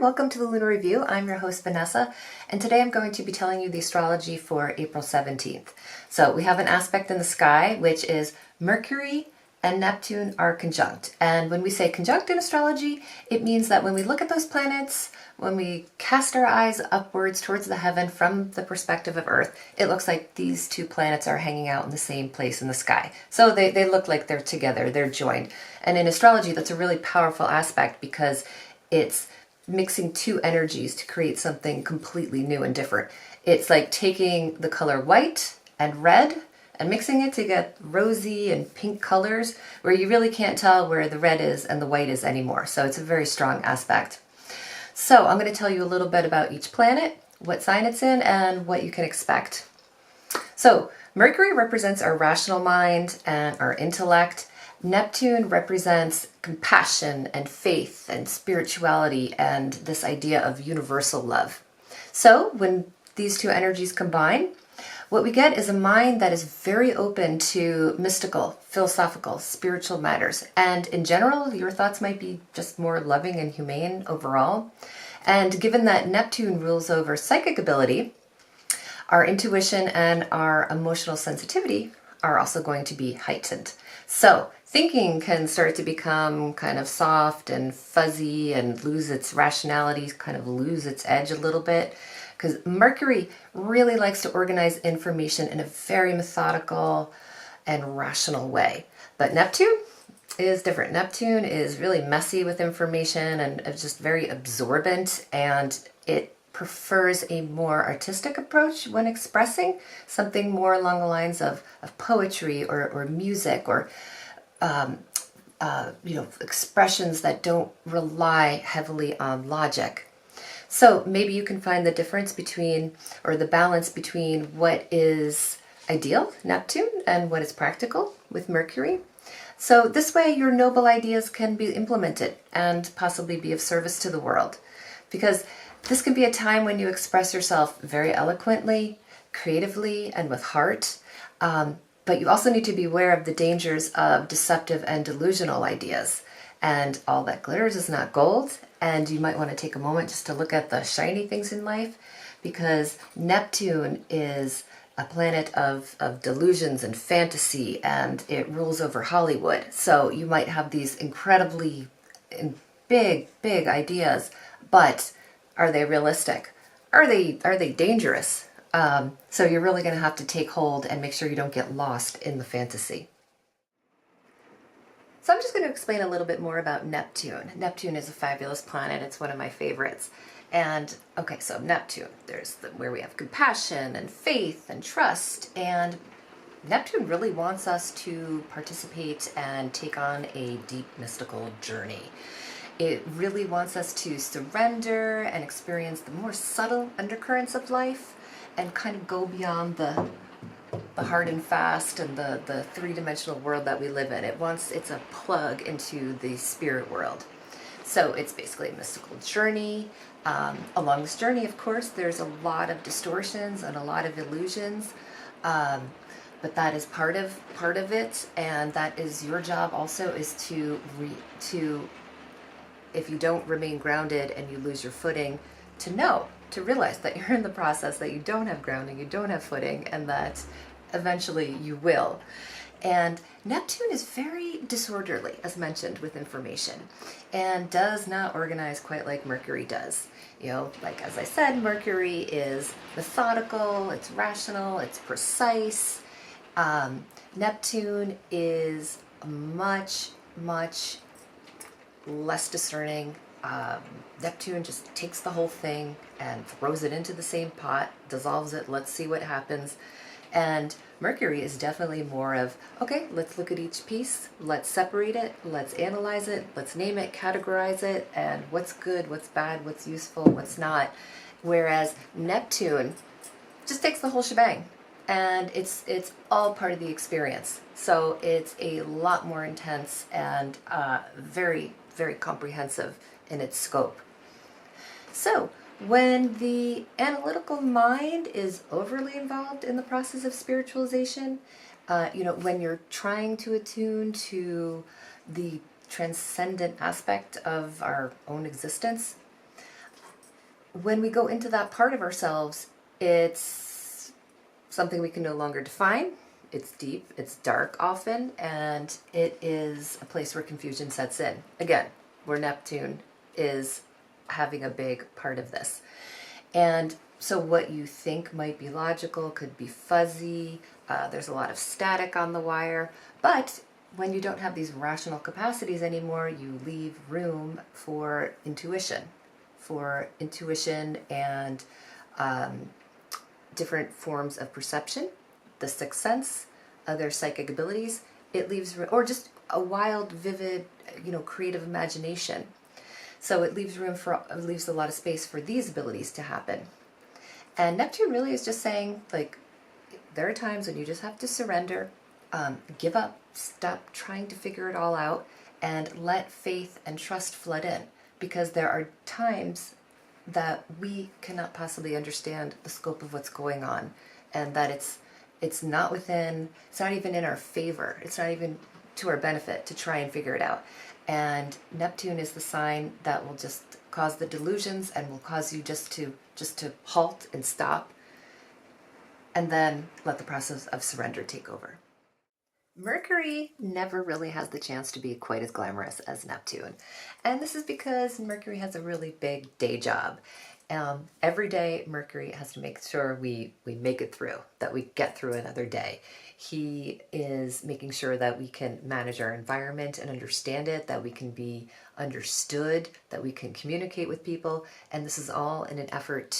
welcome to the Lunar Review. I'm your host Vanessa, and today I'm going to be telling you the astrology for April 17th. So we have an aspect in the sky, which is Mercury and Neptune are conjunct. And when we say conjunct in astrology, it means that when we look at those planets, when we cast our eyes upwards towards the heaven from the perspective of Earth, it looks like these two planets are hanging out in the same place in the sky. So they look like they're together, they're joined. And in astrology, that's a really powerful aspect because it's mixing two energies to create something completely new and different. It's like taking the color white and red and mixing it to get rosy and pink colors where you really can't tell where the red is and the white is anymore. So it's a very strong aspect. So I'm going to tell you a little bit about each planet, what sign it's in, and what you can expect. So Mercury represents our rational mind and our intellect. Neptune represents compassion and faith and spirituality and this idea of universal love. So when these two energies combine, what we get is a mind that is very open to mystical, philosophical, spiritual matters. And in general, your thoughts might be just more loving and humane overall. And given that Neptune rules over psychic ability, our intuition and our emotional sensitivity are also going to be heightened. So thinking can start to become kind of soft and fuzzy and lose its rationality, kind of lose its edge a little bit, because Mercury really likes to organize information in a very methodical and rational way. But Neptune is different. Neptune is really messy with information and just very absorbent, and it prefers a more artistic approach when expressing something more along the lines of poetry or music or expressions that don't rely heavily on logic. So maybe you can find the difference between, or the balance between what is ideal, Neptune, and what is practical with Mercury. So this way your noble ideas can be implemented and possibly be of service to the world. Because this can be a time when you express yourself very eloquently, creatively, and with heart. But you also need to be aware of the dangers of deceptive and delusional ideas. And all that glitters is not gold. And you might want to take a moment just to look at the shiny things in life, because Neptune is a planet of delusions and fantasy, and it rules over Hollywood. So you might have these incredibly big ideas, but are they realistic? Are they dangerous? So you're really going to have to take hold and make sure you don't get lost in the fantasy. So I'm just going to explain a little bit more about Neptune. Neptune is a fabulous planet. It's one of my favorites. And okay, so Neptune, there's where we have compassion and faith and trust. And Neptune really wants us to participate and take on a deep mystical journey. It really wants us to surrender and experience the more subtle undercurrents of life and kind of go beyond the hard and fast and the three-dimensional world that we live in. It's a plug into the spirit world. So it's basically a mystical journey. Along this journey, of course, there's a lot of distortions and a lot of illusions. But that is part of it, and that is your job also, is to if you don't remain grounded and you lose your footing, to realize that you're in the process, that you don't have grounding, you don't have footing, and that eventually you will. And Neptune is very disorderly, as mentioned, with information, and does not organize quite like Mercury does. Like as I said, Mercury is methodical, it's rational, it's precise. Neptune is much less discerning. Neptune just takes the whole thing and throws it into the same pot, dissolves it, let's see what happens. And Mercury is definitely more of, okay, let's look at each piece, let's separate it, let's analyze it, let's name it, categorize it, and what's good, what's bad, what's useful, what's not. Whereas Neptune just takes the whole shebang, and it's all part of the experience. So it's a lot more intense and very comprehensive in its scope. So when the analytical mind is overly involved in the process of spiritualization, when you're trying to attune to the transcendent aspect of our own existence, when we go into that part of ourselves, it's something we can no longer define. It's deep, it's dark often, and it is a place where confusion sets in. Again, where Neptune is having a big part of this. And so what you think might be logical could be fuzzy. There's a lot of static on the wire. But when you don't have these rational capacities anymore, you leave room for intuition and different forms of perception, the sixth sense, other psychic abilities. It leaves, or just a wild, vivid, creative imagination. So it leaves a lot of space for these abilities to happen. And Neptune really is just saying, like, there are times when you just have to surrender, give up, stop trying to figure it all out, and let faith and trust flood in. Because there are times that we cannot possibly understand the scope of what's going on, and that it's not even in our favor. It's not even to our benefit to try and figure it out. And Neptune is the sign that will just cause the delusions and will cause you just to halt and stop, and then let the process of surrender take over. Mercury never really has the chance to be quite as glamorous as Neptune. And this is because Mercury has a really big day job. Every day, Mercury has to make sure we make it through, that we get through another day. He is making sure that we can manage our environment and understand it, that we can be understood, that we can communicate with people. And this is all in an effort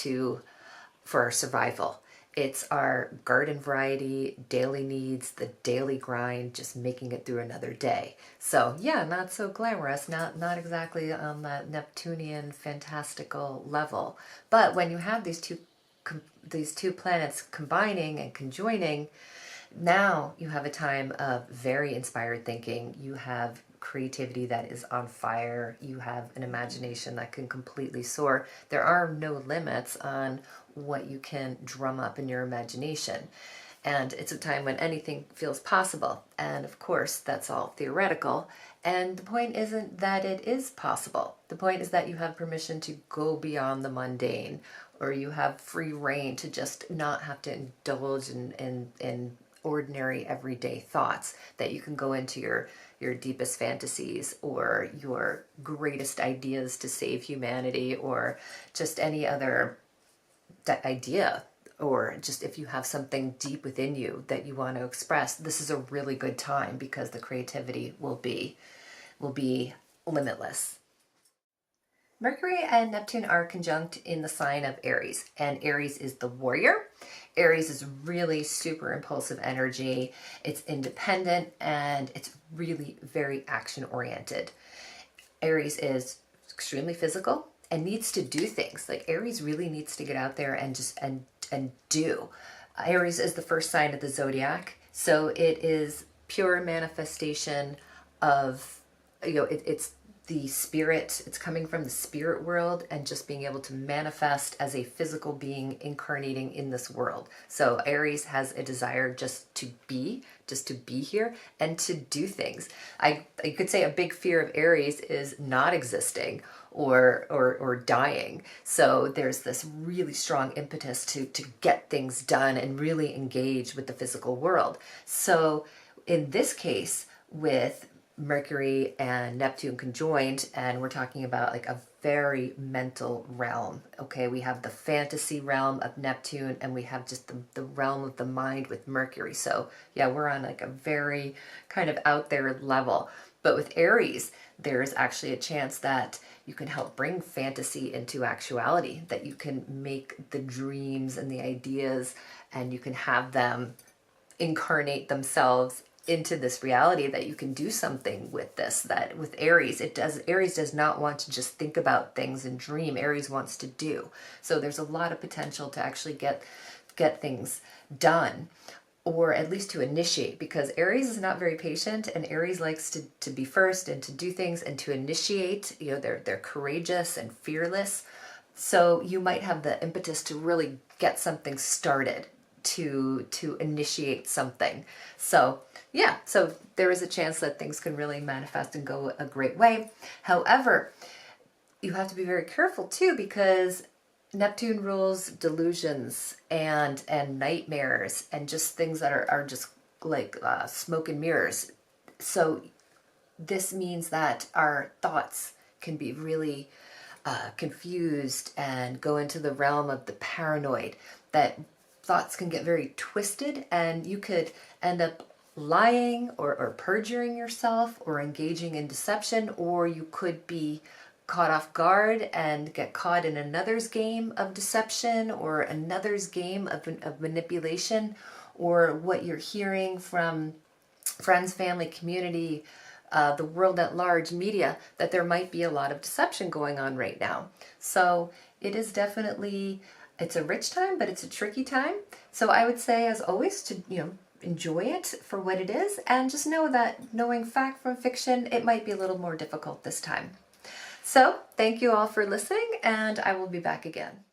for our survival. It's our garden variety, daily needs, the daily grind, just making it through another day. So yeah, not so glamorous, not exactly on that Neptunian fantastical level. But when you have these two planets combining and conjoining, now you have a time of very inspired thinking. You have creativity that is on fire. You have an imagination that can completely soar. There are no limits on what you can drum up in your imagination. And it's a time when anything feels possible. And of course, that's all theoretical. And the point isn't that it is possible. The point is that you have permission to go beyond the mundane, or you have free reign to just not have to indulge in ordinary everyday thoughts, that you can go into your deepest fantasies or your greatest ideas to save humanity, or just any other idea, or just if you have something deep within you that you want to express. This is a really good time because the creativity will be limitless. Mercury and Neptune are conjunct in the sign of Aries, and Aries is the warrior. Aries is really super impulsive energy. It's independent and it's really very action oriented. Aries is extremely physical and needs to do things. Like, Aries really needs to get out there and just and do. Aries is the first sign of the zodiac, so it is pure manifestation of, it's the spirit. It's coming from the spirit world and just being able to manifest as a physical being incarnating in this world. So Aries has a desire just to be here and to do things. I could say a big fear of Aries is not existing or dying. So there's this really strong impetus to get things done and really engage with the physical world. So in this case, with Mercury and Neptune conjoined, and we're talking about like a very mental realm. Okay, we have the fantasy realm of Neptune, and we have just the realm of the mind with Mercury. So yeah, we're on like a very kind of out there level. But with Aries, there's actually a chance that you can help bring fantasy into actuality, that you can make the dreams and the ideas, and you can have them incarnate themselves into this reality, that you can do something with this. That with Aries, Aries does not want to just think about things and dream. Aries wants to do. So there's a lot of potential to actually get things done, or at least to initiate, because Aries is not very patient, and Aries likes to be first and to do things and to initiate. They're courageous and fearless. So you might have the impetus to really get something started, to initiate something. So yeah, so there is a chance that things can really manifest and go a great way. However, you have to be very careful too, because Neptune rules delusions and nightmares and just things that are just like smoke and mirrors. So this means that our thoughts can be really confused and go into the realm of the paranoid, that thoughts can get very twisted and you could end up lying or perjuring yourself or engaging in deception, or you could be caught off guard and get caught in another's game of deception or another's game of manipulation, or what you're hearing from friends, family, community, the world at large, media, that there might be a lot of deception going on right now. So it is definitely, it's a rich time, but it's a tricky time. So I would say, as always, to, enjoy it for what it is, and just know that knowing fact from fiction, it might be a little more difficult this time. So thank you all for listening, and I will be back again.